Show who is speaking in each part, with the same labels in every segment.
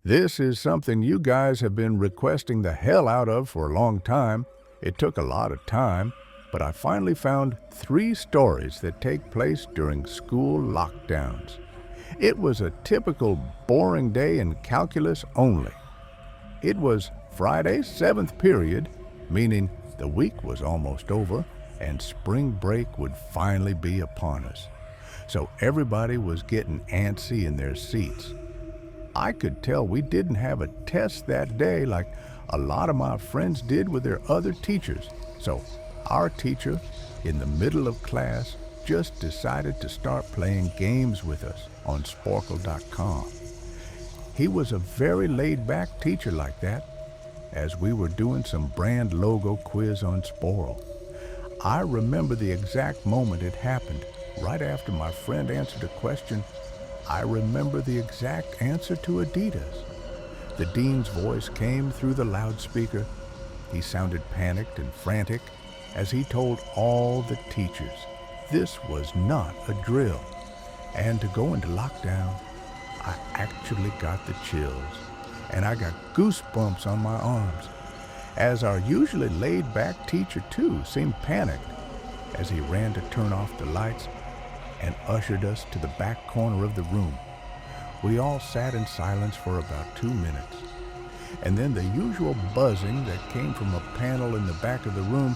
Speaker 1: This is something you guys have been requesting the hell out of for a long time. It took a lot of time, but I finally found 3 stories that take place during school lockdowns. It was a typical boring day in calculus only. It was Friday, 7th period, meaning the week was almost over and spring break would finally be upon us. So everybody was getting antsy in their seats. I could tell we didn't have a test that day like a lot of my friends did with their other teachers. So our teacher, in the middle of class, just decided to start playing games with us on sporkle.com. He was a very laid-back teacher like that, as we were doing some brand logo quiz on Sporkle. I remember the exact moment it happened. Right after my friend answered a question, I remember the exact answer to Adidas. The dean's voice came through the loudspeaker. He sounded panicked and frantic as he told all the teachers this was not a drill. And to go into lockdown, I actually got the chills, and I got goosebumps on my arms, as our usually laid-back teacher, too, seemed panicked as he ran to turn off the lights and ushered us to the back corner of the room. We all sat in silence for about 2 minutes, and then the usual buzzing that came from a panel in the back of the room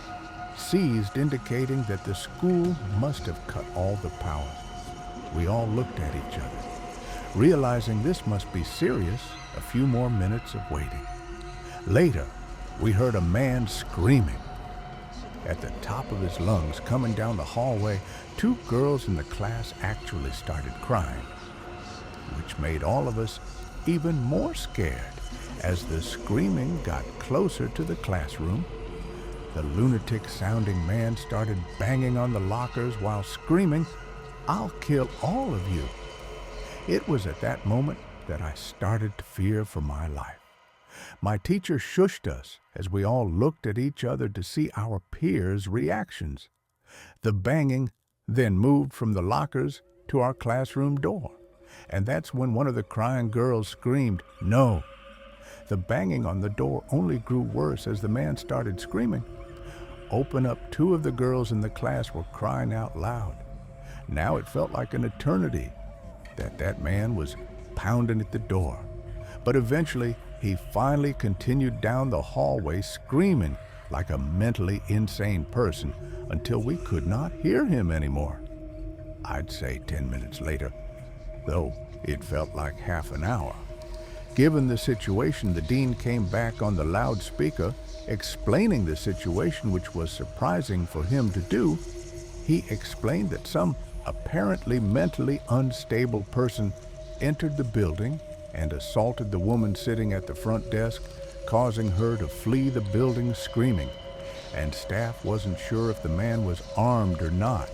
Speaker 1: ceased, indicating that the school must have cut all the power. We all looked at each other, realizing this must be serious. A few more minutes of waiting. Later, we heard a man screaming at the top of his lungs coming down the hallway. 2 girls in the class actually started crying, which made all of us even more scared as the screaming got closer to the classroom. The lunatic-sounding man started banging on the lockers while screaming, "I'll kill all of you." It was at that moment that I started to fear for my life. My teacher shushed us as we all looked at each other to see our peers' reactions. The banging then moved from the lockers to our classroom door, and that's when one of the crying girls screamed, "No!" The banging on the door only grew worse as the man started screaming, "Open up!" 2 of the girls in the class were crying out loud. Now it felt like an eternity that man was pounding at the door. But eventually, he finally continued down the hallway screaming like a mentally insane person until we could not hear him anymore. I'd say 10 minutes later, though it felt like half an hour. Given the situation, the dean came back on the loudspeaker explaining the situation, which was surprising for him to do. He explained that some apparently mentally unstable person entered the building and assaulted the woman sitting at the front desk, causing her to flee the building screaming, and staff wasn't sure if the man was armed or not.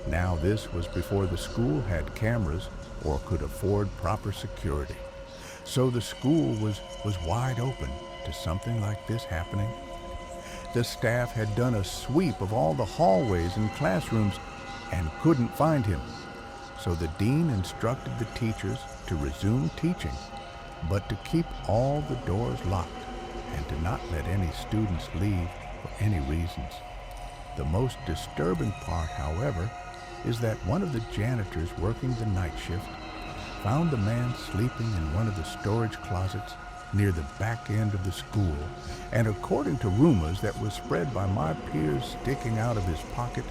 Speaker 1: Now this was before the school had cameras or could afford proper security. So the school was wide open to something like this happening. The staff had done a sweep of all the hallways and classrooms and couldn't find him. So the dean instructed the teachers to resume teaching, but to keep all the doors locked and to not let any students leave for any reasons. The most disturbing part, however, is that one of the janitors working the night shift found the man sleeping in one of the storage closets near the back end of the school, and according to rumors that was spread by my peers, sticking out of his pocket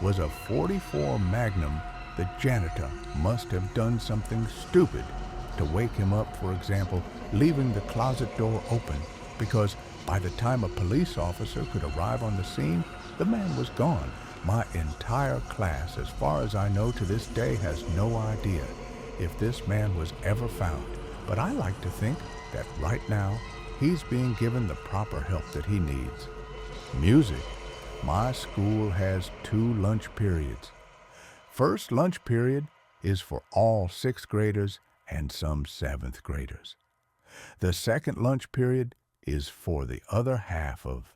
Speaker 1: was a .44 Magnum. The janitor must have done something stupid to wake him up, for example, leaving the closet door open, because by the time a police officer could arrive on the scene, the man was gone. My entire class, as far as I know to this day, has no idea if this man was ever found. But I like to think that right now, he's being given the proper help that he needs. Music. My school has 2 lunch periods. First lunch period is for all 6th graders and some 7th graders. The second lunch period is for the other half of